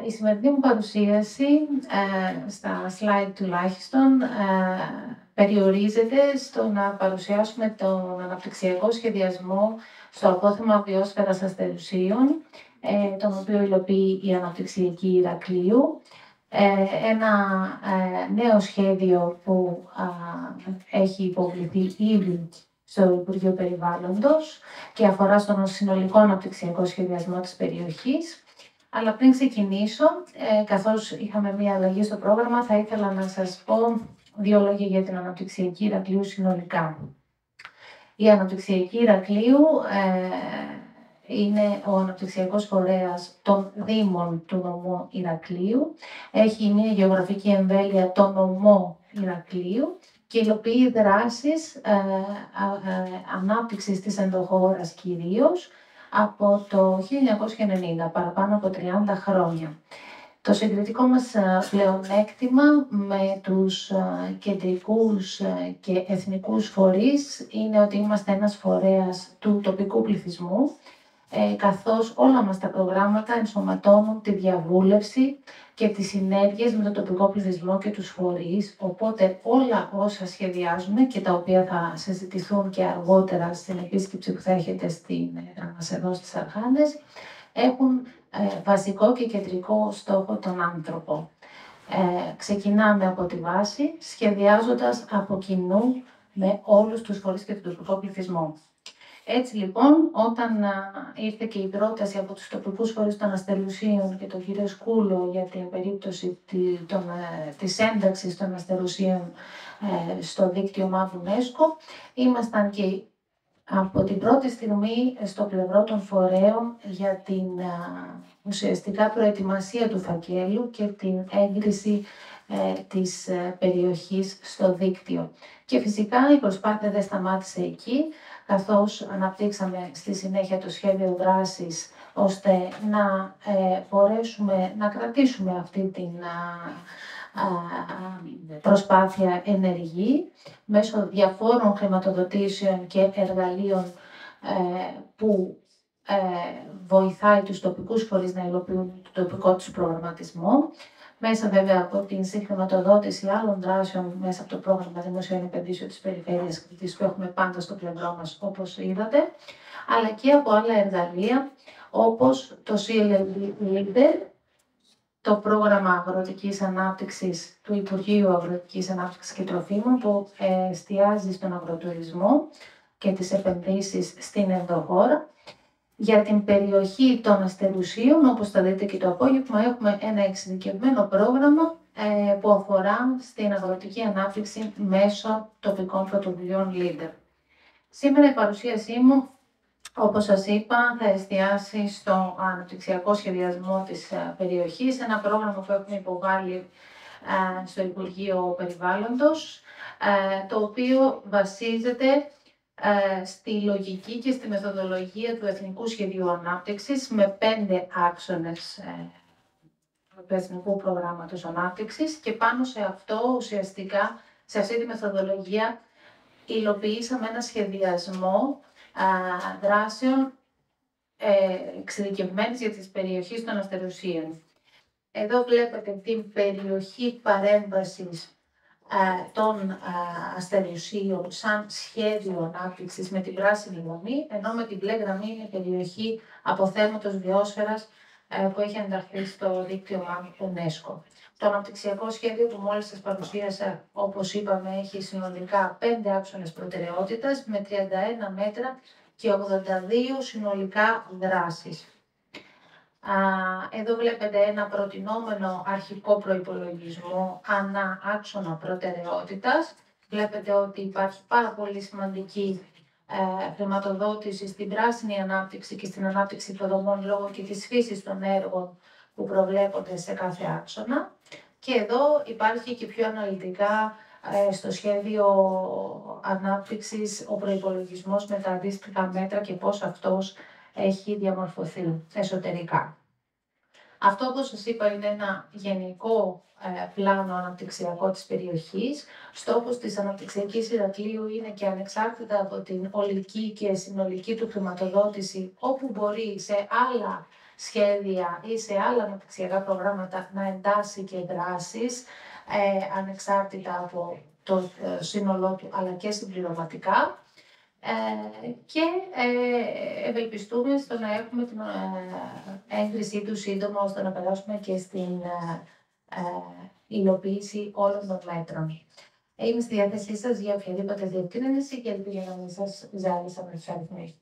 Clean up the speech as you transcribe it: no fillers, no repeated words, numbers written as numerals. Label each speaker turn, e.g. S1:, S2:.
S1: Η σημερινή μου παρουσίαση, στα slide τουλάχιστον, περιορίζεται στο να παρουσιάσουμε τον αναπτυξιακό σχεδιασμό στο απόθεμα βιόσφαιρας αστερουσίων, τον οποίο υλοποιεί η Αναπτυξιακή Ηρακλείου. Ένα νέο σχέδιο που έχει υποβληθεί ήδη στο Υπουργείο Περιβάλλοντος και αφορά στον συνολικό αναπτυξιακό σχεδιασμό της περιοχής. Αλλά πριν ξεκινήσω, καθώς είχαμε μία αλλαγή στο πρόγραμμα, θα ήθελα να σας πω δύο λόγια για την Αναπτυξιακή Ηρακλείου συνολικά. Η Αναπτυξιακή Ηρακλείου είναι ο αναπτυξιακός φορέας των Δήμων του νομού Ηρακλείου. Έχει μία γεωγραφική εμβέλεια το νομό Ηρακλείου και υλοποιεί δράσεις ανάπτυξης της ενδοχώρας κυρίως από το 1990, παραπάνω από 30 χρόνια. Το συγκριτικό μας πλεονέκτημα με τους κεντρικούς και εθνικούς φορείς είναι ότι είμαστε ένας φορέας του τοπικού πληθυσμού, καθώς όλα μας τα προγράμματα ενσωματώνουν τη διαβούλευση και τις συνέργειες με τον τοπικό πληθυσμό και τους φορείς, οπότε όλα όσα σχεδιάζουμε και τα οποία θα συζητηθούν και αργότερα στην επίσκεψη που θα έχετε στην έδρα μας εδώ στις Αρχάνες, έχουν βασικό και κεντρικό στόχο τον άνθρωπο. Ξεκινάμε από τη βάση, σχεδιάζοντας από κοινού με όλους τους φορείς και τον τοπικό πληθυσμό. Έτσι λοιπόν, όταν ήρθε και η πρόταση από τους τοπικούς φορείς των Αστερουσίων και τον κύριο Σκούλο για την περίπτωση της ένταξης των Αστερουσίων στο δίκτυο ΜΑΠ UNESCO, ήμασταν και από την πρώτη στιγμή στο πλευρό των φορέων για την ουσιαστικά προετοιμασία του φακέλου και την έγκριση της περιοχής στο δίκτυο. Και φυσικά η προσπάθεια δεν σταμάτησε εκεί, καθώς αναπτύξαμε στη συνέχεια το σχέδιο δράσης, ώστε να μπορέσουμε να κρατήσουμε αυτή την προσπάθεια ενεργή μέσω διαφόρων χρηματοδοτήσεων και εργαλείων που βοηθάει τους τοπικούς φορείς να υλοποιούν το τοπικό τους προγραμματισμό. Μέσα βέβαια από την συγχρηματοδότηση άλλων δράσεων μέσα από το πρόγραμμα Δημοσίων Επενδύσεων της Περιφέρειας Κρήτης που έχουμε πάντα στο πλευρό μας, όπως είδατε, αλλά και από άλλα εργαλεία όπως το CLLD Leader, το πρόγραμμα αγροτικής ανάπτυξης του Υπουργείου Αγροτικής Ανάπτυξης και Τροφίμων που εστιάζει στον αγροτουρισμό και τις επενδύσεις στην ενδοχώρα. Για την περιοχή των Αστερουσίων, όπως θα δείτε και το απόγευμα, έχουμε ένα εξειδικευμένο πρόγραμμα που αφορά στην αγροτική ανάπτυξη μέσω τοπικών πρωτοβουλειών Leader. Σήμερα η παρουσίασή μου, όπως σας είπα, θα εστιάσει στο αναπτυξιακό σχεδιασμό της περιοχής, ένα πρόγραμμα που έχουμε υποβάλει στο Υπουργείο Περιβάλλοντος, το οποίο βασίζεται στη λογική και στη μεθοδολογία του Εθνικού Σχεδίου Ανάπτυξης με 5 άξονες του Εθνικού Προγράμματος Ανάπτυξης και πάνω σε αυτό ουσιαστικά, σε αυτή τη μεθοδολογία, υλοποιήσαμε ένα σχεδιασμό δράσεων εξειδικευμένης για τις περιοχές των Αστερουσίων. Εδώ βλέπετε την περιοχή παρέμβασης των Αστερουσίων σαν σχέδιο ανάπτυξης με την πράσινη γραμμή, ενώ με την μπλε γραμμή είναι η περιοχή αποθέματος βιόσφαιρας που έχει ενταχθεί στο δίκτυο ΜΑΠ UNESCO. Το αναπτυξιακό σχέδιο που μόλις σας παρουσίασα, όπως είπαμε, έχει συνολικά 5 άξονες προτεραιότητας με 31 μέτρα και 82 συνολικά δράσεις. Εδώ βλέπετε ένα προτινόμενο αρχικό προϋπολογισμό ανά άξονα προτεραιότητας. Βλέπετε ότι υπάρχει πάρα πολύ σημαντική χρηματοδότηση στην πράσινη ανάπτυξη και στην ανάπτυξη υποδομών λόγω και της φύσης των έργων που προβλέπονται σε κάθε άξονα. Και εδώ υπάρχει και πιο αναλυτικά στο σχέδιο ανάπτυξης ο προϋπολογισμός με τα αντίστοιχα μέτρα και πώς αυτός έχει διαμορφωθεί εσωτερικά. Αυτό, όπως σας είπα, είναι ένα γενικό πλάνο αναπτυξιακό της περιοχής. Στόχος της Αναπτυξιακής Ηρακλείου είναι και ανεξάρτητα από την ολική και συνολική του χρηματοδότηση, όπου μπορεί σε άλλα σχέδια ή σε άλλα αναπτυξιακά προγράμματα να εντάσσει και δράσεις ανεξάρτητα από το σύνολό του, αλλά και συμπληρωματικά. Και ευελπιστούμε στο να έχουμε την έγκρισή του σύντομα, ώστε να περάσουμε και στην υλοποίηση όλων των μέτρων. Είμαι στη διάθεσή σας για οποιαδήποτε διευκρίνηση και ελπίζω να μην σας ζάλισα με τους αριθμούς.